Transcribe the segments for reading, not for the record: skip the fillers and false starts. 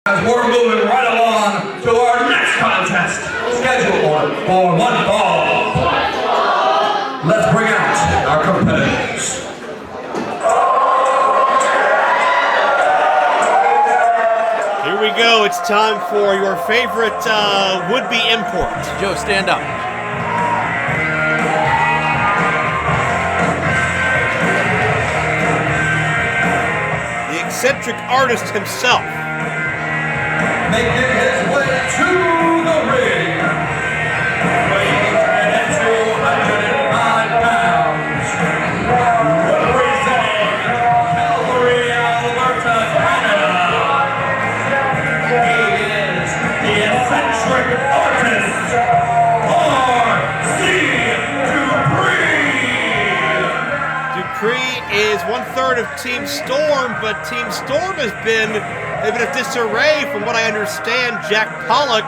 As we're moving right along to our next contest, scheduled for one fall. Let's bring out our competitors. Here we go. It's time for your favorite would-be import. Joe, stand up. The eccentric artist himself. Making his way to the ring, weighing in at 205 pounds, representing Calgary, Alberta, Canada. He is the eccentric artist, R.C. Dupree. Dupree is 1/3 of Team Storm, but Team Storm has been a bit of disarray. From what I understand, Jack Pollock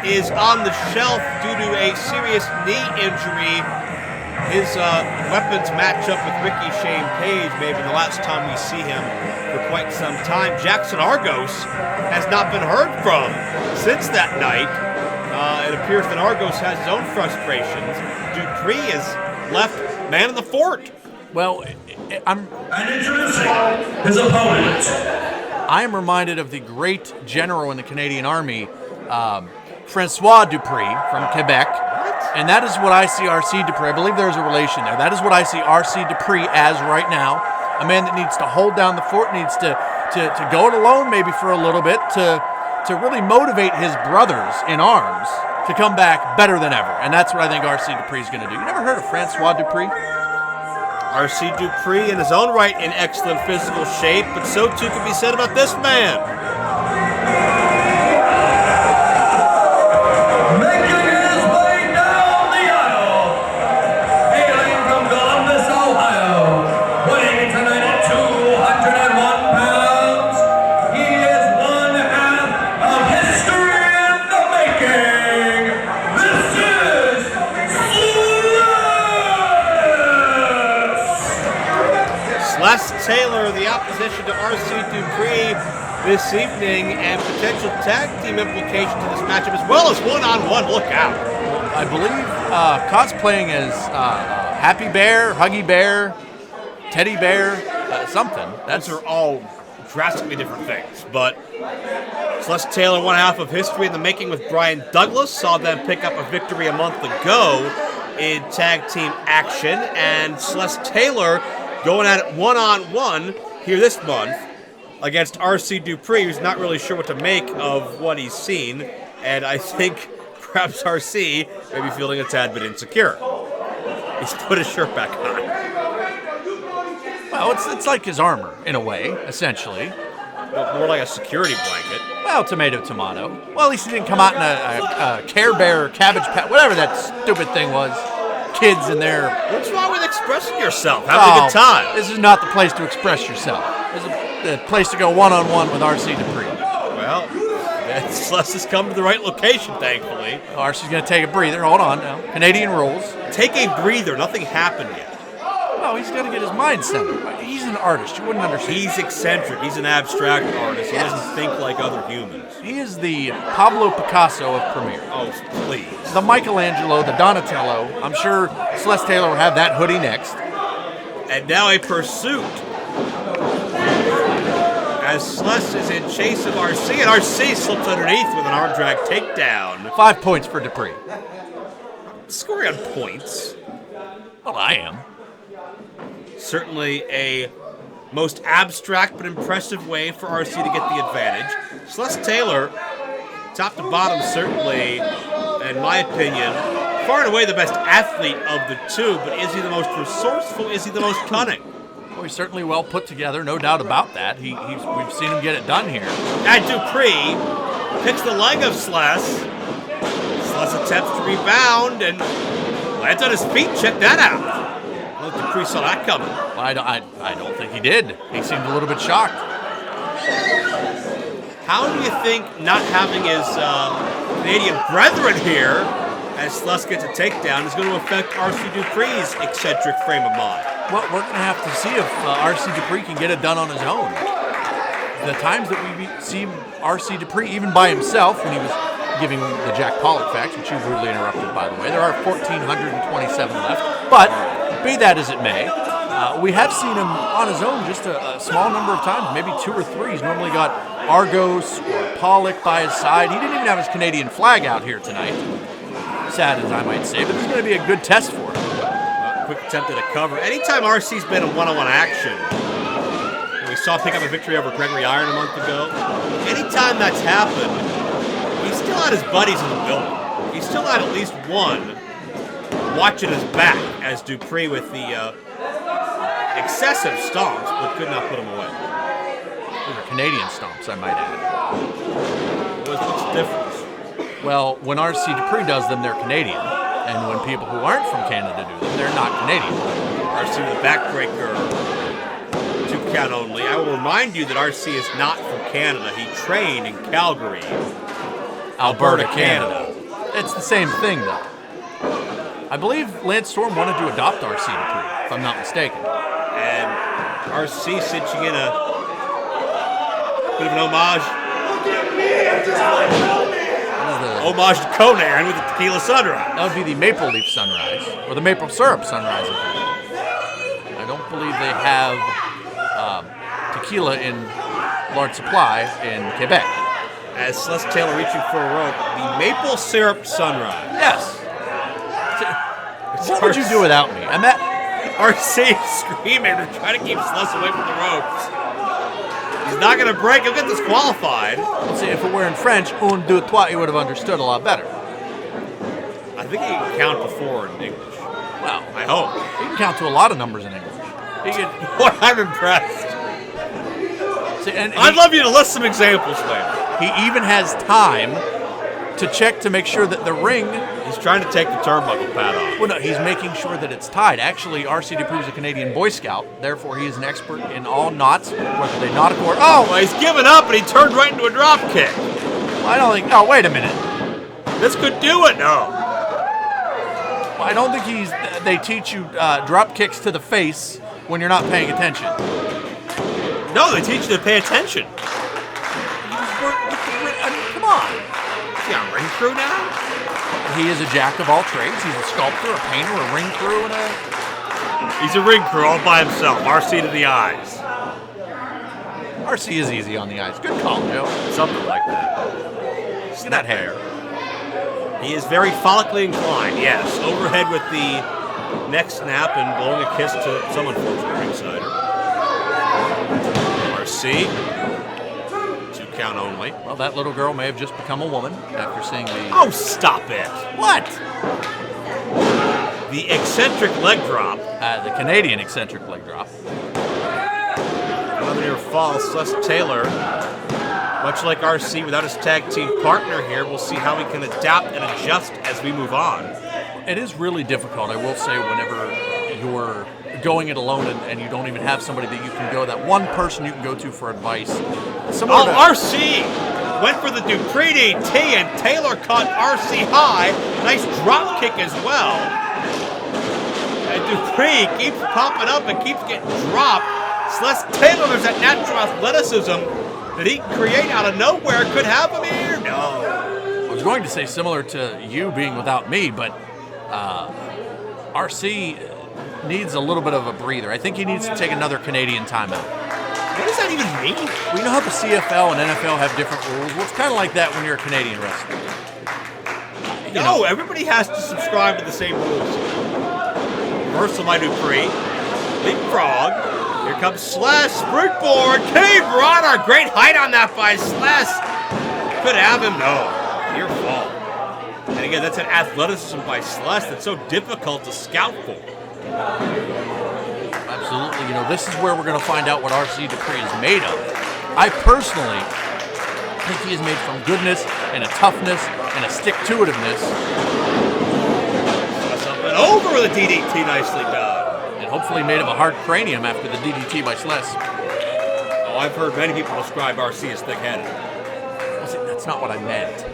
is on the shelf due to a serious knee injury. His weapons match up with Ricky Shane Page, maybe the last time we see him for quite some time. Jackson Argos has not been heard from since that night. It appears that Argos has his own frustrations. Dupree is left man of the fort. Well, And introducing his opponent. I am reminded of the great general in the Canadian Army, Francois Dupree from Quebec. And that is what I see R.C. Dupree. I believe there's a relation there. That is what I see R.C. Dupree as right now. A man that needs to hold down the fort, needs to go it alone maybe for a little bit, to really motivate his brothers in arms to come back better than ever. And that's what I think R.C. Dupree is going to do. You never heard of Francois Dupree? R.C. Dupree in his own right in excellent physical shape, but so too can be said about this man. Making his way down the aisle, hailing from Columbus, Ohio, weighing tonight at 201 pounds. He is one half of history in the making. This is Sless. Sless Taylor, the opposition to R.C. Dupree this evening, and potential tag team implications to this matchup, as well as one-on-one. Look out. I believe cosplaying as Happy Bear, Huggy Bear, Teddy Bear, something. Those are all drastically different things, but Sless Taylor, one half of history in the making with Brian Douglas, saw them pick up a victory a month ago in tag team action, and Sless Taylor going at it one-on-one here this month against R.C. Dupree, who's not really sure what to make of what he's seen, and I think perhaps R.C. may be feeling a tad bit insecure. He's put his shirt back on. Well, it's like his armor, in a way, essentially. More like a security blanket. Well, tomato. Well, at least he didn't come out in a Care Bear cabbage patch, whatever that stupid thing was. Kids in there. What's wrong with expressing yourself? Having a good time. This is not the place to express yourself. This is the place to go one-on-one with R.C. Dupree. Well, Sless has come to the right location, thankfully. R.C.'s going to take a breather. Hold on now. Canadian rules. Take a breather. Nothing happened yet. Well, he's going to get his mind centered. He's an artist. You wouldn't understand. He's eccentric. He's an abstract artist. He doesn't think like other humans. He is the Pablo Picasso of Premiere. Oh, please. The Michelangelo, the Donatello. I'm sure Sless Taylor will have that hoodie next. And now a pursuit. As Sless is in chase of R.C., and R.C. slips underneath with an arm drag takedown. 5 points for Dupree. Scoring on points. Well, I am. Certainly a most abstract but impressive way for R.C. to get the advantage. Sless Taylor, top to bottom, certainly, in my opinion, far and away the best athlete of the two, but is he the most resourceful? Is he the most cunning? Well, he's certainly well put together, no doubt about that. We've seen him get it done here. And Dupree picks the leg of Sless. Sless attempts to rebound and lands on his feet. Check that out. Well, Dupree saw that coming. Well, I don't think he did. He seemed a little bit shocked. How do you think not having his Canadian brethren here, as Sless gets a takedown, is going to affect R.C. Dupree's eccentric frame of mind? Well, we're going to have to see if R.C. Dupree can get it done on his own. the times that we see R.C. Dupree, even by himself, when he was giving the Jack Pollock facts, which you rudely interrupted, by the way, there are 1,427 left. But be that as it may, we have seen him on his own just a small number of times, maybe 2 or 3. He's normally got Argos or Pollock by his side. He didn't even have his Canadian flag out here tonight. Sad as I might say, but this is going to be a good test for him. Quick attempt at a cover. Anytime RC's been in one-on-one action, we saw him pick up a victory over Gregory Iron a month ago. Anytime that's happened, he's still had his buddies in the building. He's still had at least one watching his back as Dupree with the excessive stomps, but could not put him away. Those are Canadian stomps, I might add. What's the difference? Well, when R.C. Dupree does them, they're Canadian. And when people who aren't from Canada do them, they're not Canadian. RC with a backbreaker, 2 count only. I will remind you that RC is not from Canada. He trained in Calgary, Alberta, Canada. It's the same thing, though. I believe Lance Storm wanted to adopt R.C. Dupree, if I'm not mistaken. And RC cinching in a bit of an homage. Homage to Conan with the Tequila Sunrise. That would be the Maple Leaf Sunrise, or the Maple Syrup Sunrise. I don't believe they have tequila in large supply in Quebec. As Sless Taylor reaching for a rope, the Maple Syrup Sunrise. Yes. What would you do without me? I'm at RC screaming to try to keep Sless away from the ropes. He's not going to break. He'll get disqualified. See, if it were in French, un, deux, trois, he would have understood a lot better. I think he can count to 4 in English. Well, I hope. He can count to a lot of numbers in English. He can, Boy, I'm impressed. see, and I'd love you to list some examples later. he even has time to check to make sure that the ring. He's trying to take the turnbuckle pad off. Well, no, he's making sure that it's tied. Actually, R.C. Dupree is a Canadian Boy Scout. Therefore, he is an expert in all knots, whether they knot a cord. Oh, well, he's given up and he turned right into a drop kick. I don't think. Oh, wait a minute. This could do it. No. I don't think they teach you drop kicks to the face when you're not paying attention. No, they teach you to pay attention. I mean, come on. Is he on ring crew now? He is a jack of all trades. He's a sculptor, a painter, a ring crew, and He's a ring crew all by himself. RC to the eyes. RC is easy on the eyes. Good call, Joe. Something like that. Look at that hair. He is very follically inclined, yes. Overhead with the neck snap and blowing a kiss to some unfortunate ringsider. RC. 2 count only. Well, that little girl may have just become a woman after seeing the... Oh, stop it. What? The eccentric leg drop. The Canadian eccentric leg drop. Another near fall. Sless Taylor, much like RC without his tag team partner here, we'll see how he can adapt and adjust as we move on. It is really difficult, I will say, whenever you're going it alone and you don't even have somebody that you can go, that one person you can go to for advice. RC went for the Dupree DT and Taylor caught RC high. Nice drop kick as well. And Dupree keeps popping up and keeps getting dropped. Sless Taylor, there's that natural athleticism that he can create out of nowhere. Could have him here? No. I was going to say similar to you being without me, but RC needs a little bit of a breather. I think he needs to take another Canadian timeout. What does that even mean? We know how the CFL and NFL have different rules. Well, it's kind of like that when you're a Canadian wrestler. No, everybody has to subscribe to the same rules. Reversal by Dupree. Leapfrog. Here comes Sless. Springboard. Cave Runner. Great height on that by Sless. Could have him. No. Your fault. And again, that's an athleticism by Sless that's so difficult to scout for. Absolutely. You know, this is where we're going to find out what R.C. Dupree is made of. I personally think he is made from goodness and a toughness and a stick-to-itiveness. Sless up and over with a DDT, nicely done. And hopefully made of a hard cranium after the DDT by Sless. Oh, I've heard many people describe R.C. as thick-headed. That's not what I meant.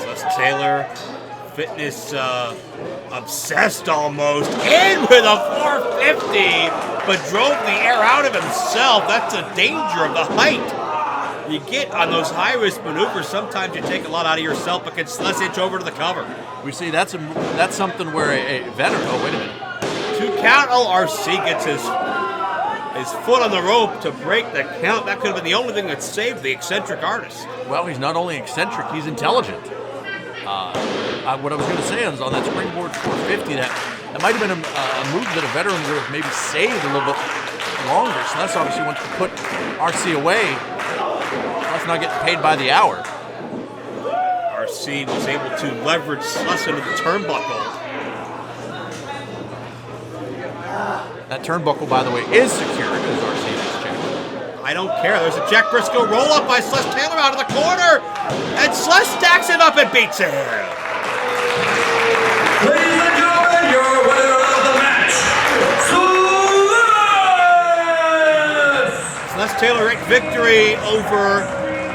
Sless Taylor, fitness obsessed almost, and with a 450 but drove the air out of himself. That's the danger of the height. You get on those high-risk maneuvers, sometimes you take a lot out of yourself, but can Sless inch over to the cover. We see that's something where a veteran. Oh, wait a minute. 2 count. Oh, RC gets his foot on the rope to break the count. That could have been the only thing that saved the eccentric artist. Well, he's not only eccentric, he's intelligent. What I was going to say is on that springboard 450, that might have been a move that a veteran would have maybe saved a little bit longer. So that's obviously wants to put RC away. That's not getting paid by the hour. RC was able to leverage Sless into the turnbuckle. That turnbuckle, by the way, is secured as RC has checked. I don't care. There's a Jack Briscoe roll-up by Sless Taylor out of the corner. And Sless stacks it up and beats him. Ladies and gentlemen, your winner of the match, Sless! Sless Taylor wreaked victory over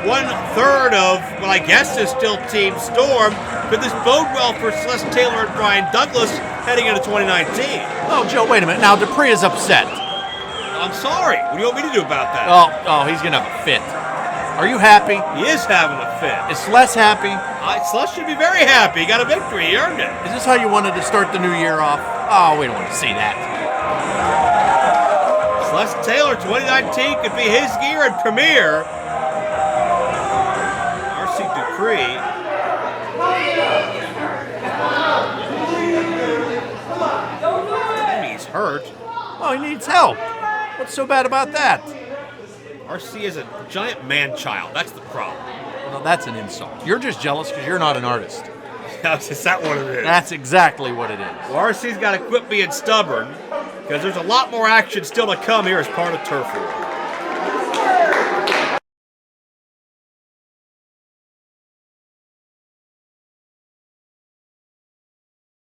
1/3 of what I guess is still Team Storm. Could this bode well for Sless Taylor and Brian Douglas heading into 2019? Oh, Joe, wait a minute. Now, Dupree is upset. I'm sorry. What do you want me to do about that? Oh, he's going to have a fit. Are you happy? He is having a fit. Is Sless happy? Sless should be very happy. He got a victory. He earned it. Is this how you wanted to start the new year off? Oh, we don't want to see that. Sless Taylor 2019 could be his year and premiere. RC Dupree. He's hurt. Oh, he needs help. What's so bad about that? RC is a giant man-child. That's the problem. Well, that's an insult. You're just jealous because you're not an artist. Is that what it is? That's exactly what it is. Well, RC's got to quit being stubborn because there's a lot more action still to come here as part of Turf War.